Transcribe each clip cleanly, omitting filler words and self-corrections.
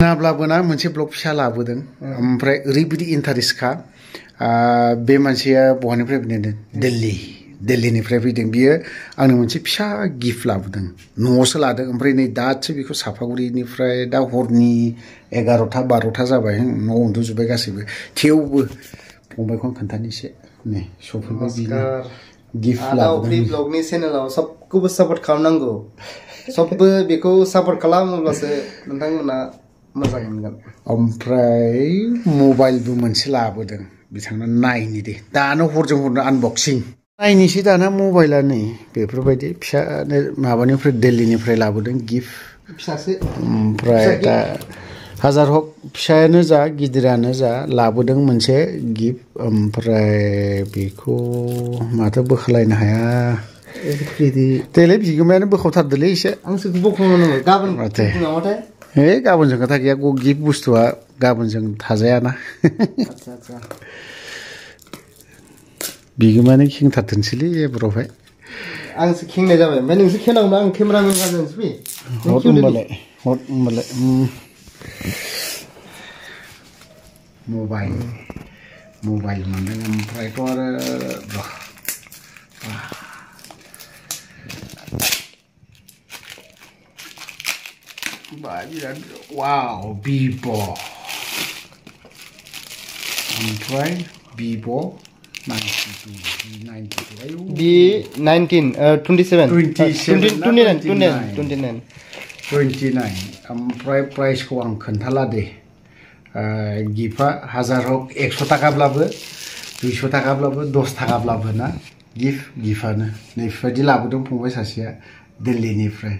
मोनाब्लाबो ना मोनसे ब्लग फिसा लाबोदों ओमफ्राय ओरैबायदि इन्टारेस्टखा बे मानसिया बहानिफ्राय फैदों दिल्लीनिफ्राय फैदों बियो आंनो मोनसे फिसा गिफ्ट लाबोदों न'आवसो लादों ओमफ्राय नै दासो बेखौ सापागुरिनिफ्राय दा हरनि 11टा 12टा जाबाय न'आव उन्दुजोब्बाय गासैबो थेवबो फंबायखौ खोन्थानोसै नै सफैबाय बिनो गिफ्ट लाबोदों ब्लगनि चेनेलाव सबखौबो सापर्ट खालामनांगौ सबबो बेखौ सापर्ट खालामोब्लासो नोंथांमोना मोजां मोनगोन ओमफ्राय मबाइलबो मोनसे लाबोदों बिथांनो नायनि दे दानो हरजों हरनो आनबक्सिं नायनोसै दाना मबाइला नै बेफोरबायदि फिसा माबानिफ्राय दिल्लीनिफ्राय लाबोदों गिफ्ट फिसासो ओमफ्राय दा हाजार हक फिसायानो जा गिदिरानो जा लाबोदों मोनसे गिफ्ट ओमफ्राय बेखौ माथो बोखोलायनो हाया देलै बिगोमायानो बोखावथारदोलै एसे आंसो बोखावनांगौ गाबोन माथो हे गाबोनजों खोथा गैया गिफ्ट बुस्थुआ गाबोनजों थाजायाना बिगोमायानो खेंथारथोंसैलै एबारावहाय आंसो खेंनाय जाबाय ओमफ्राय नोंसो खेनांगौ आं केमेरामेन गानोसै बे हर होमबालाय मबाइल मोनदों ओमफ्रायथ' आरो वाव भिभ' ओमफ्राय भिभ' 29 ओमफ्राय प्राइसखौ आं खोन्थाला दे गिफ्टआ हाजार हक 100 थाखाब्लाबो 200 थाखाब्लाबो 10 थाखाब्लाबो ना गिफ्टआनो नैफोरबायदि लाबोदों फंबाय सासेया दिल्लीनिफ्राय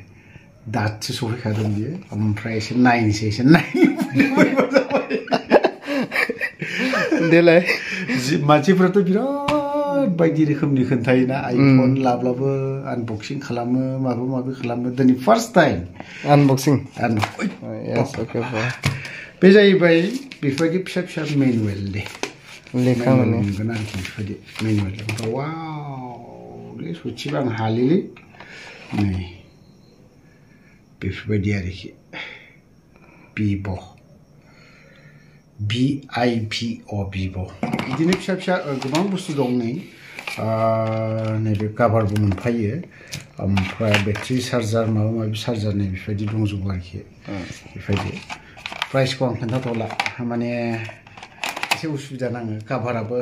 दासो सफैखादों बियो ओमफ्राय एसे नायनोसै देलाय मानसिफ्राथ' बिराद बायदि रोखोमनि खोन्थायोना आइफन लाब्लाबो आनबक्सिं खालामो माबा खालामो दिनै फार्स्ट टाइम आनबक्सिं बे जाहैबाय बेफोरबायदि फिसा मेनुवेल दे लेखा मोनगोन आरोखि बेफोरबायदि मेनुवेल ओमफ्राय वाव सयथिबो आं हालिलै नै बेफोरबायदि आरोखि भिभ' भिभ' बिदिनो फिसा गोबां बुस्थु दं नै नैबे काभारबो मोनफायो ओमफ्राय बेटारि चार्जार माबा माबि चार्जार नै बेफोरबायदि दंजोबो आरोखि बेफोरबायदि प्राइसखौ आं खोन्थाथ'ला माने एसे उसुबिदा नाङो काभाराबो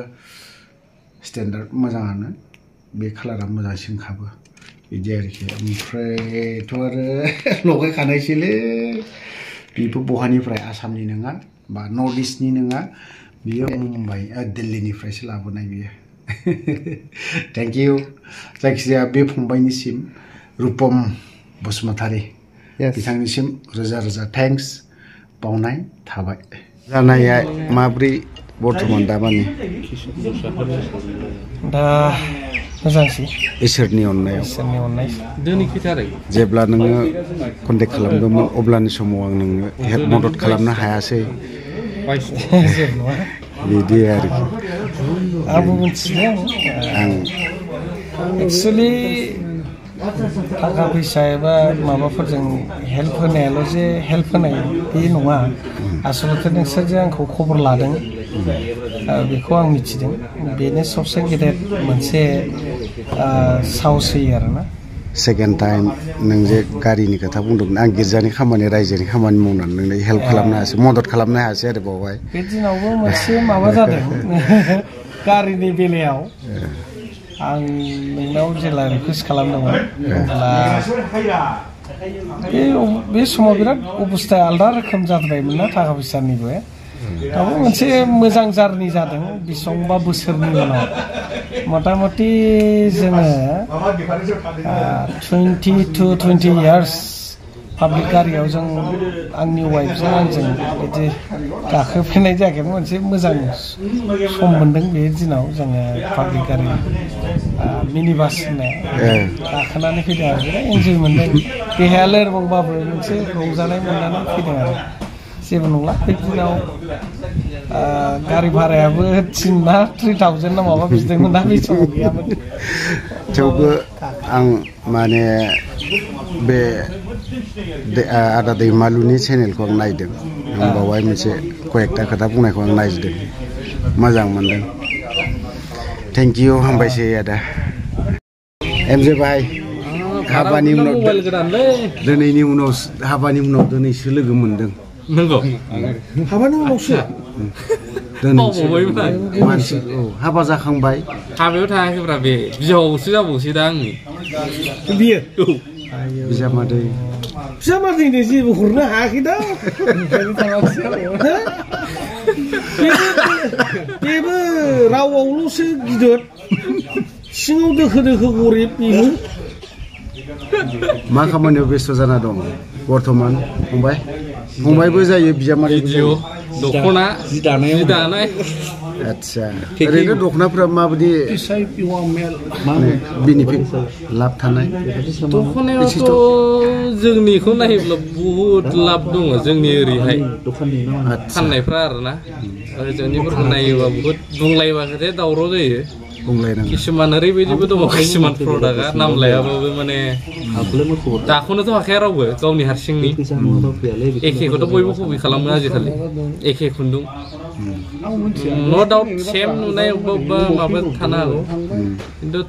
स्टेन्डार्ड मोजाङानो बे कालारा मोजांसिनखाबो बिदि आरोखि ओमफ्रायथ' आरो लगायखानायसैलै बेबो बहानिफ्राय आसामनि नङा बा नर्थ इस्टनि नङा बियो मुम्बाइ दिल्लीनिफ्रायसो लाबोनाय बियो थेंक इउ जायखिजाया बे फंबायनिसिम रुपम बसुमतारी बिथांनिसिम रोजा थेंक्स बावनाय थाबाय जानाया माब्रै बर्थमान दामानि दा मोजांसै इसोरनि अननायाव जेब्ला नोङो कन्टेक्ट खालामदोंमोन अब्लानि समाव आं नोंनो हेल्प मदद खालामनो हायासै बिदि आरोखि आंबो मिथिदों आं एक्सुवेलि थाखा फैसा एबा माबाफोरजों हेल्प होनायाल' जे हेल्प होनाय बे नङा आसलथे नोंसोर जे आंखौ खबर लादों बेखौ आं मिथिदों बेनो सबसे गेदेर मोनसे साहस होयो आरोना सेकेन्ड टाइम नों जे गारिनि खोथा बुंदोंमोन आं गिर्जानि खामानि रायजोनि खामानि मावनानै नोंनो हेल्प खालामनो हायासै मदद खालामनो हायासै आरो बावहाय बे दिनावबो मोनसे माबा जादों गारिनि बेलायाव आं नोंनाव जेला रिकुवेस्ट खालामदोंमोन अब्ला बे समाव बिराद अबस्थाया आलदा रोखोम जाद्रायमोन ना थाखा फैसानिबो दाबो मोनसे मोजां जारनि जादों बेसेबांबा बोसोरनि उनाव मथा मथि जोङो 20 years पाब्लिक गारियाव जों आंनि वाइफजों आंजों बिदि गाखोफेरनाय जायाखैमोन मोनसे मोजां सम मोनदों बे दिनाव जोङो पाब्लिक गारि मिनि बास होननाय गाखोनानै फैदों आरो बिराद एन्जय मोनदों देहाया लोरबांबाबो मोनसे रंजानाय मोननानै फैदों आरो जेबो नंला बे दिनाव गारि भारायाबो 3,000 ना 3,000 ना माबा बिदोंमोन ना बे समाव गैयामोन थेवबो आं माने बे आदा दैमालुनि चेनेलखौ आं नायदों आं बावहाय मोनसे कयेकटा खोथा बुंनायखौ आं नायदों मोजां मोनदों थेंक इउ हामबायसै आदा एमजे भाई हाबानि उनाव दिनैनि उनाव हाबानि उनाव दिनैसो लोगो मोनदों नंगौ हाबानि उनावसो मानसि हाबा जाखांबाय हाबायाव थाङाखैब्रा बे बिहावसो जाबावसै दा आंनि बियो बिजामादैनो जेबो हरनो हायाखै दा बेबो रावआवल'सो गिदिर सिङाव दोखो दोखो गरिब बेबो मा खामानियाव बेस्थ' जाना दं बर्थमान फंबायबो जायो बिजामादै दख'ना जि दानाय आच्छा ओरैनो दख'नाफोरा माबायदि बेनिफिट लाब थानाय दख'नायावथ' जोंनिखौ नायोब्ला बुहुद लाब दङ जोंनि ओरैहाय फाननायफ्रा आरोना जोंनिफोरखौ नायोबा बुहुद बुंलायबा खोथाया दावराव जायो किसुमान ओरैबायदिबो दङ किसुमान प्रडाक्टआ नाम लायाबाबो माने दाखौनोथ' हाखाया रावबो गावनि हारसिंनि एखेखौथ' बयबो कपि खालामो आजिखालि एखे खुन्दुं न' डाउट सेम नुनाय अबेबा माबा थानो हागौ खिन्थु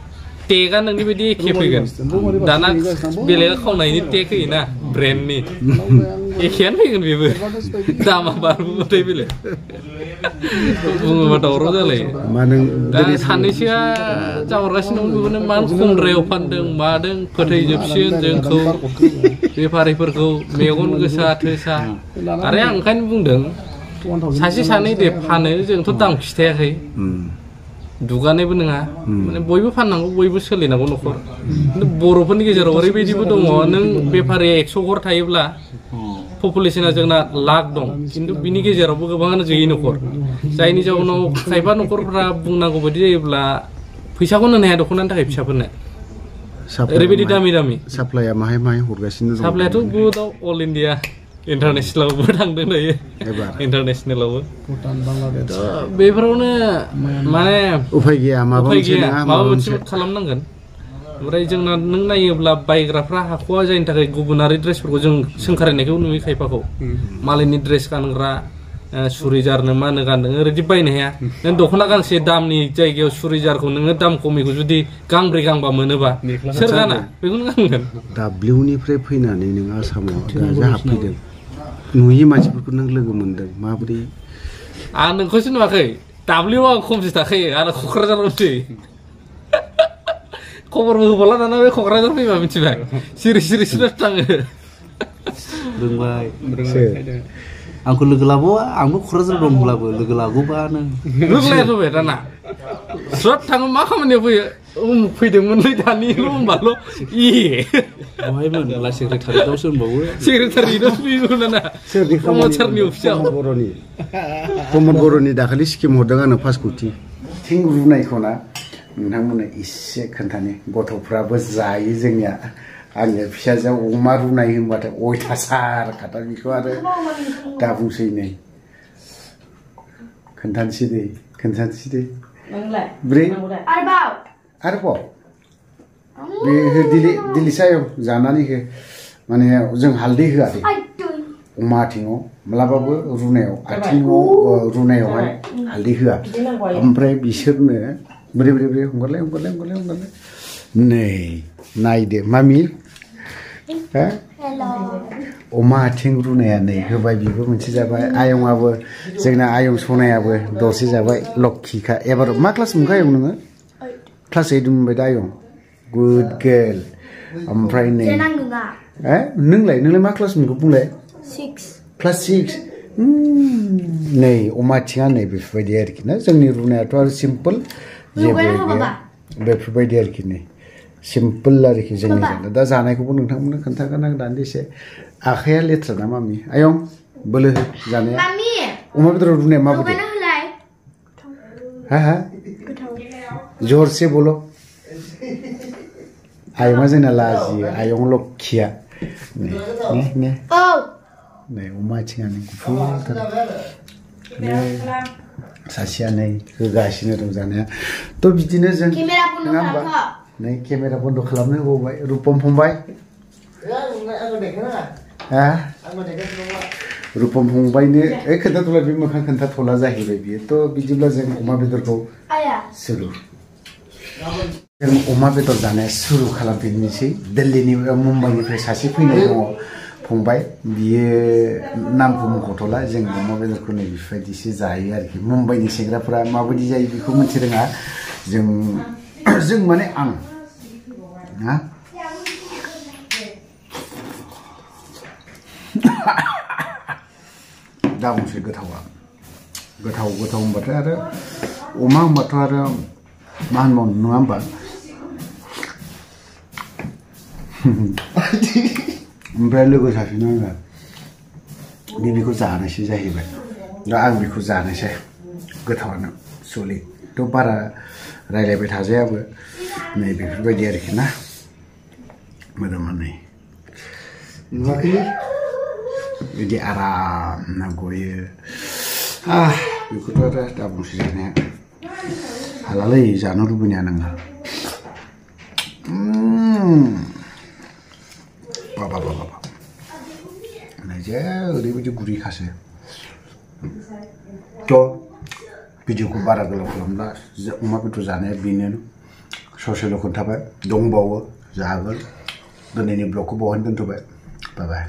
टेगआ नोंनि बायदि एखे फैगोन दाना बेलेगा खावनायनि टेग होयोना ब्रेन्डनि एखेयानो फैगोन बेबो दामा बारबोबाथाय बेलेग बुङोबा दावराव जालायो दा सानैसोआ जाहरगासिनो दं बेखौनो मा खमद्रायाव फानदों मादों फोथैजोबसिगोन जोंखौ बेफारिफोरखौ मेगन गोसा थोसा आरो आं ओंखायनो बुंदों सासे सानै दे फानो जोंथ' दाम खिथायाखै दुगानायबो नङा माने बयबो फाननांगौ बयबो सोलिनांगौ न'खर खिन्थु बर'फोरनि गेजेराव ओरैबायदिबो दङ नों बेफारिया 100 घर थायोब्ला पपुलेसना जोंना लाख दं खिन्थु बिनि गेजेरावबो गोबाङानो गैयै न'खर जायनि जाउनाव खायफा न'खरफोरा बुंनांगौ बायदि जायोब्ला फैसाखौनो होनो हाया दख'नानि थाखाय फिसाफोरनो ओरैबायदि दामि साप्लाइया माहाय हरगासिनो दं साप्लाइयाथ' बुहुद अल इन्डिया इन्टारनेसनेलावबो थांदों दायो इन्टारनेसनेलावबो बेफोरावनो माने उफाय गैया माबा मोनसे खालामनांगोन ओमफ्राय जोंना नों नायोब्ला बायग्राफ्रा हाख'वा जायनि थाखाय गुबुनारि ड्रेसफोरखौ जों सोंखारायनायखौ नुयो खायफाखौ मालायनि ड्रेस गानग्रा सुरिजारनो मा होनो गानदों ओरैदि बायनो हाया नों दख'ना गांसे दामनि जायगायाव सुरिजारखौ नोङो दाम खमिखौ जुदि गांब्रै गांबा मोनोबा सोर गाना बेखौनो गानगोन दाब्लिउनिफ्राय फैनानै नों आसामाव दा हाबफैदों नुयि मानसिफोरखौ नों लोगो मोनदों माबोरै आं नोंखौसो नुवाखै दाब्लिउआ खमसो थाखायो आरो क'क्राझारावसै खबरबो होबाला दाना बे क'क्राझार फैबा मिथिबाय सिरि सिरि थाङो रोंबाय आंखौ लोगो लाबावा आंबो क'क्राझार दं होनब्लाबो लोगो लागौबानो रोंलायाथ' बे दाना स्रद थाङो मा खामानियाव फैयो फैदोंमोनलै दानिल' होनबाल' बहायमोन सेक्रेटारियावसो होनबावो सेक्रेटारियावसो फैगौ दाना प्रमटारनि अफिसाव प्रमद बर'नि दाखालि स्किम हरदों आंनो 5 कोटि थिं रुनायखौ ना नोंथांमोननो एसे खोन्थानो गथ'फ्राबो जायो जोंनिया आंनि फिसाजोआ अमा रुनाय होनबाथाय अयथासार खाथा बेखौ आरो दा बुंसै नै खोन्थानोसै दे ब्रै आरोबाव बे दिल्ली सायाव जानानै हो माने जों हालदै होआ दे अमा आथिङाव मालाबाबो रुनायाव आथिङाव रुनायावहाय हालदै होआ ओमफ्राय बिसोरनो बोरै हंगारलाय नै नायदो मामि अमा आथिं रुनाया नै होबाय बेबो मोनसे जाबाय आयंआबो जोंना आयं सनायाबो दरसे जाबाय लक्खिखा एबार मा क्लास मोनखा आयं नोङो क्लास 8 मोनबाय दा आयं गुड गार्ल ओमफ्राय नै नोंलाय मा क्लास मोनखौ बुंलाय 6 क्लास 6 नै अमा आथिङा नै बेफोरबायदि आरोखि ना जोंनि रुनायाथ' आरो सिम्पोल जेबो गैया बेफोरबायदि आरोखि नै सिम्पोल आरोखि जोंनि दा जानायखौबो नोंथांमोननो खोन्थागोन आं दान्दिसे आखाइया लेथ्रा ना मामि आयं बोलो हो जानाया अमा बेदर रुनाया माबायदि हा जरसे बोलो आयंआ जोंना लाजियो आयं लक्खिया नै अमा आथिङानो गुफुर सासेया नै होगासिनो दं जानाया थ' बिदिनो जों नङा होमबा नै केमेरा बन्द खालामनो होबावबाय रुपम फंबाय रुपम फंबायनो खोन्थाथ'ला बे मोखां खोन्थाथ'ला जाहैबाय बियो थ' बिदिब्ला जों अमा बेदरखौ सुरु जों अमा बेदर जानाया सुरु खालामफिननोसै दिल्लीनि मुम्बाइनिफ्राय सासे फैनाय दङ फंबाय बियो नामखौ मुंख'थ'ला जों अमा बेदरखौ नै बेफोरबायदिसो जायो आरोखि मुम्बाइनि सेंग्राफोरा माबायदि जायो बेखौ मिथि रोङा जों माने आं ना दा बुंसै गोथाव होनबाथाय आरो अमा होनबाथ' आरो मा होनबावनो नङा होनबा ओमफ्राय लोगो सासेनो आङो बेखौ जानायसै जाहैबाय दा आं बेखौ जानायसै गोथावानो सलि थ' बारा रायलायबाय थाजायाबो नै बेफोरबायदि आरोखि ना मोदोमनानै बिदि आरामनो गयो बेखौथ' आरो दा बुंसै जानाया हालालै जानो लुबैनाया नोङो बाबा नायजे ओरैबायदि गुरैखासो थ' भिडिअखौ बारा गोलाव खालामला अमा बेदर जानाया बेनो ससेल' खोन्थाबाय दंबावो जागोन दिनैनि ब्लगखौ बावहायनो दोनथ'बाय बाय बाय